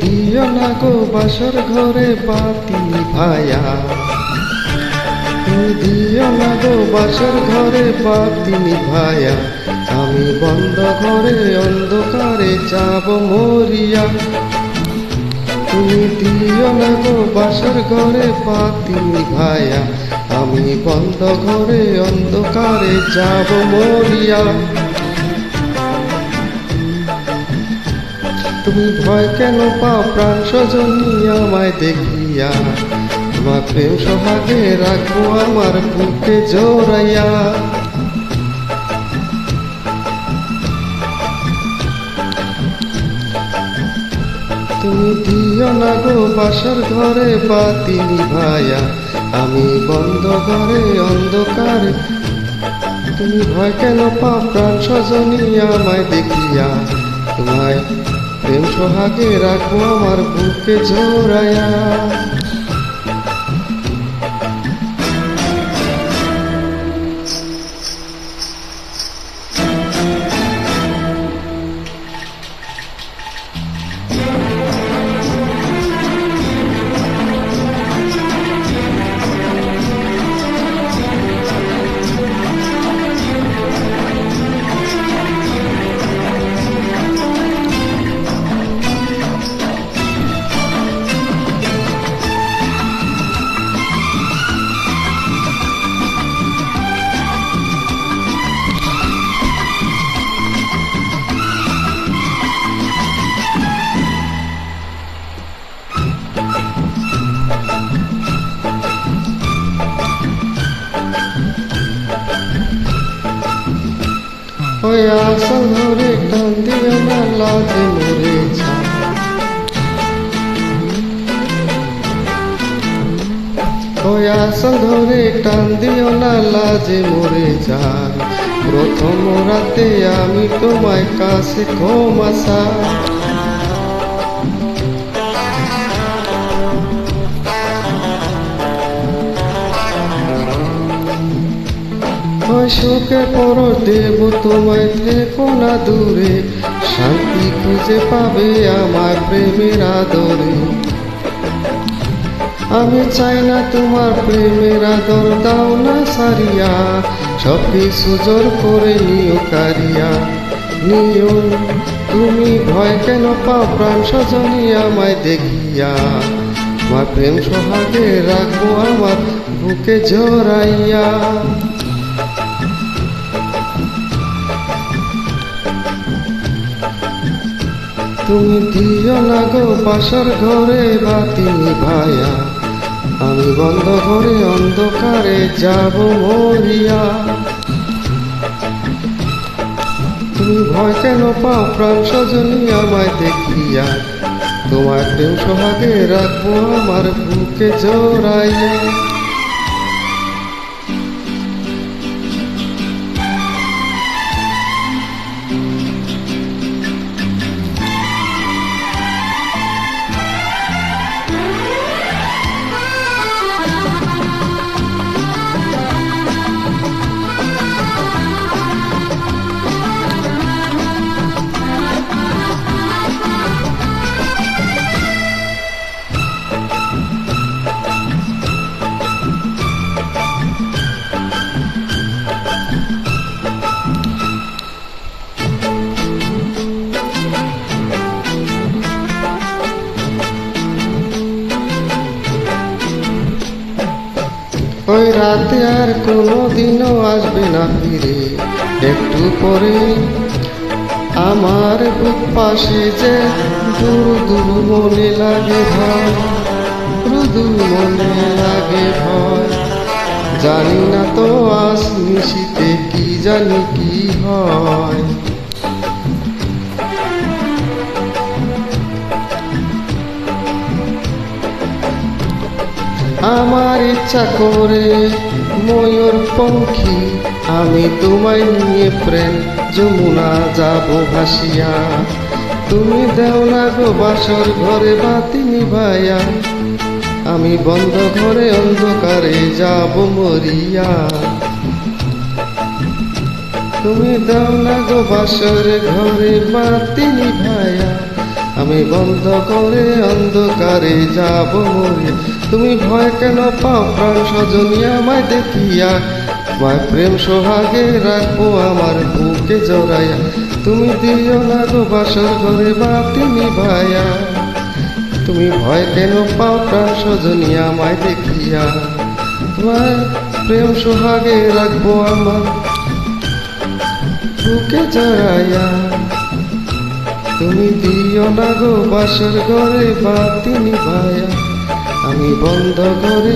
দিও না গো বাসর ঘরে বাতি নিভায়া, দিও না গো বাসর ঘরে বাতি নিভায়া, আমি বন্ধ ঘরে অন্ধকারে যাব মরিয়া। তুমি দিও না গো বাসর ঘরে বাতি নিভায়া, আমি বন্ধ ঘরে অন্ধকারে যাব মরিয়া। তুমি ভয় কেন পাও প্রাণ স্বজনী আমায় দেখিয়া, তোমার প্রেম সোহাগে রাখবো আমার বুকে জোড়াইয়া। তুমি দিও না গো বাসর ঘরে বাতি নিভায়া, আমি বন্ধ ঘরে অন্ধকারে। তুমি ভয় কেন পাও প্রাণ স্বজনী আমায় দেখিয়া, তোমায় প্রেম সোহাগে রাখবো আমার বুকে জোড়াইয়া। ওই আসল ধরে টান দিও না লাজে মরে যায়, ওই আসল ধরে টান দিও না লাজে মরে যায়। প্রথম রাতে আমি তোমায় কাছে ক্ষমা চাই, সুখে পর দেব তোমায়, থেকো না দূরে, শান্তি খুঁজে পাবে আমার প্রেমের আদরে। আমি চাই না তোমার প্রেমের আদর, দাও না সারিয়া, সব কিছু জোর করে নিও কারিয়া নিও। তুমি ভয় কেন পাও প্রাণ স্বজনী আমায় দেখিয়া, আমার প্রেম সোহাগে রাখবো আমার বুকে জড়াইয়া। তুমি দিও না গো বাসর ঘরে বাতি নিভায়া, আমি বন্ধ ঘরে অন্ধকারে যাব মরিয়া। তুমি ভয় কেন পাও প্রাণ স্বজনী আমায় দেখিয়া, তোমার প্রেম সোহাগে রাখবো আমার বুকে জড়াইয়া। ওই রাতে আর কোনো দিনও আসবে না ফিরে, একটু পরে আমার বুক পাশে যে দূর দূর মনে লাগে ভয়, দূর মনে লাগে ভয়। জানি না তো আজ নিশিতে কি জানি কি হয়। আমার ইচ্ছা করে ময়ূর পঙ্খী, আমি তোমায় নিয়ে প্রেম যমুনা যাব ভাসিয়া। তুমি দেও না গো বাসর ঘরে বাতি নিভায়া, আমি বন্ধ ঘরে অন্ধকারে যাব মরিয়া। তুমি দাও না গো বাসর ঘরে বাতি নিভায়া, আমি বন্ধ করে অন্ধকারে যাব মরিয়া। তুমি ভয় কেন পাও প্রাণ স্বজনী আমায় দেখিয়া, তোমায় প্রেম সোহাগে রাখবো আমার বুকে জড়াইয়া। তুমি দিও না গো বাসর ঘরে বাতি নিভাইয়া, তুমি ভয় কেন পাও প্রাণ স্বজনী আমায় দেখিয়া, তোমায় প্রেম সোহাগে রাখবো আমার বুকে জড়াইয়া। তুমি দিও না গো বাসর ঘরে বাতি নিভাইয়া, আমি বন্ধ করে